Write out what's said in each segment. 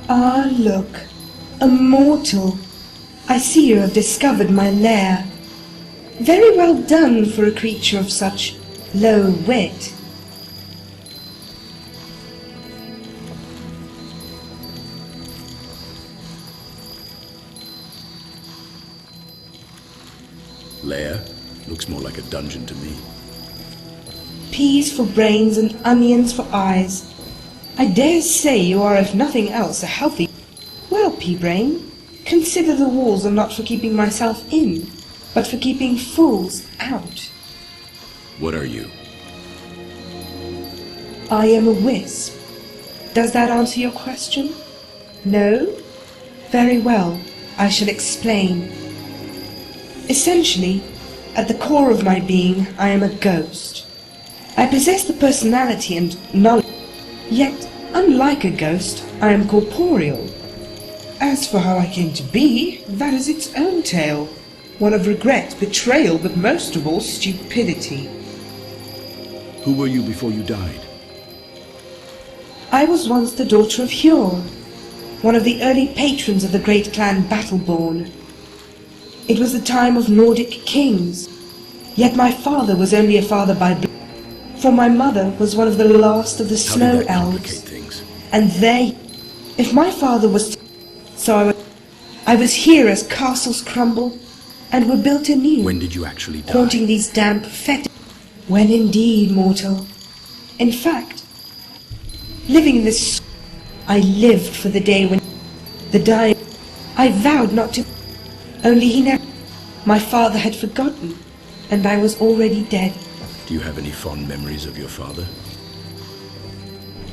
Ah, look, a mortal. I see you have discovered my lair. Very well done for a creature of such low wit. Lair? Looks more like a dungeon to me. Peas for brains and onions for eyes. I dare say you are, if nothing else, a healthy... Well, pea-brain, consider the walls are not for keeping myself in, but for keeping fools out. What are you? I am a wisp. Does that answer your question? No? Very well, I shall explain. Essentially, at the core of my being, I am a ghost. I possess the personality and knowledge, yet, unlike a ghost, I am corporeal. As for how I came to be, that is its own tale. One of regret, betrayal, but most of all, stupidity. Who were you before you died? I was once the daughter of Hjord, one of the early patrons of the great clan Battleborn. It was the time of Nordic kings, yet my father was only a father by blood, for my mother was one of the last of the snow elves. And if my father was... So I was here as castles crumbled and were built anew. When did you actually die? Haunting these damp fetters. When indeed, mortal. In fact, living in this... I lived for the day when the dying... I vowed not to... Only he never... My father had forgotten, and I was already dead. Do you have any fond memories of your father?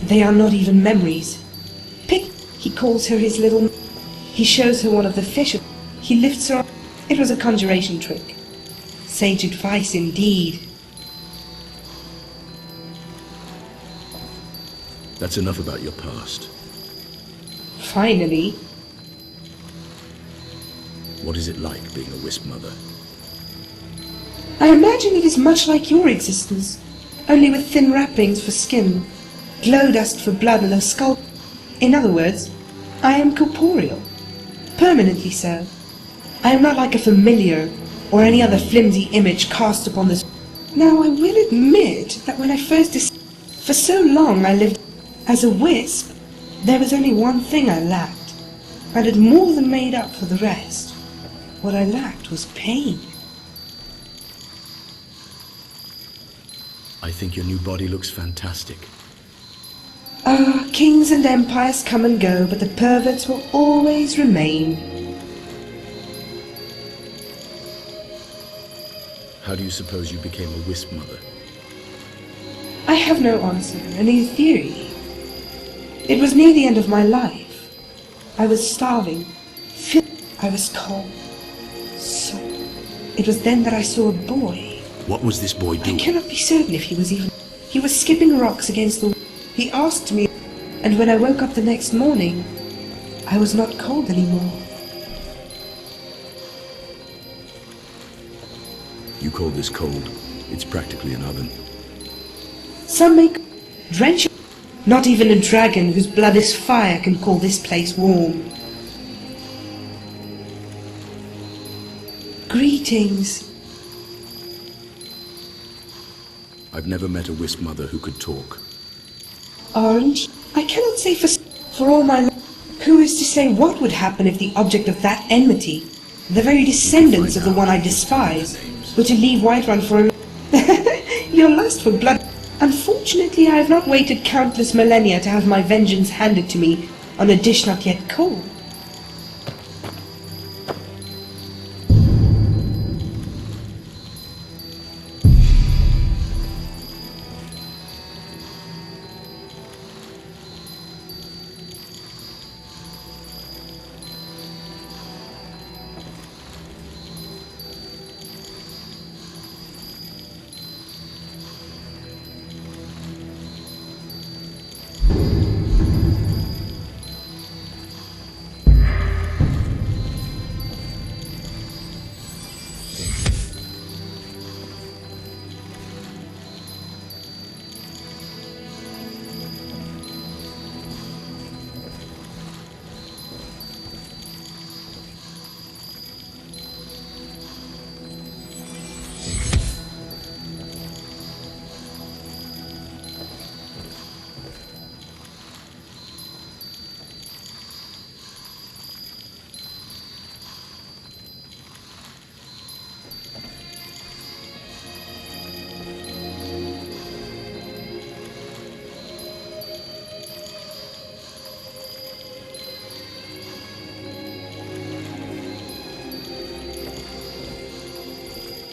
They are not even memories. He calls her his little... He shows her one of the fishes. He lifts her up. It was a conjuration trick. Sage advice indeed. That's enough about your past. Finally. What is it like being a Wispmother? I imagine it is much like your existence, only with thin wrappings for skin, glow dust for blood, and a skull. In other words, I am corporeal. Permanently so. I am not like a familiar or any other flimsy image cast upon this. Now I will admit that when I first for so long I lived as a wisp, there was only one thing I lacked, and it more than made up for the rest. What I lacked was pain. I think your new body looks fantastic. Ah, kings and empires come and go, but the perverts will always remain. How do you suppose you became a Wispmother? I have no answer, only a theory. It was near the end of my life. I was starving. I was cold. So, it was then that I saw a boy. What was this boy doing? I cannot be certain if he was even... He was skipping rocks against the... He asked me, and when I woke up the next morning, I was not cold anymore. You call this cold? It's practically an oven. Some make drench. Not even a dragon whose blood is fire can call this place warm. Greetings. I've never met a Wispmother who could talk. Aren't you? I cannot say for all my life. Who is to say what would happen if the object of that enmity, the very descendants of the one I despise, were to leave Whiterun for a... Your lust for blood... Unfortunately, I have not waited countless millennia to have my vengeance handed to me on a dish not yet cold.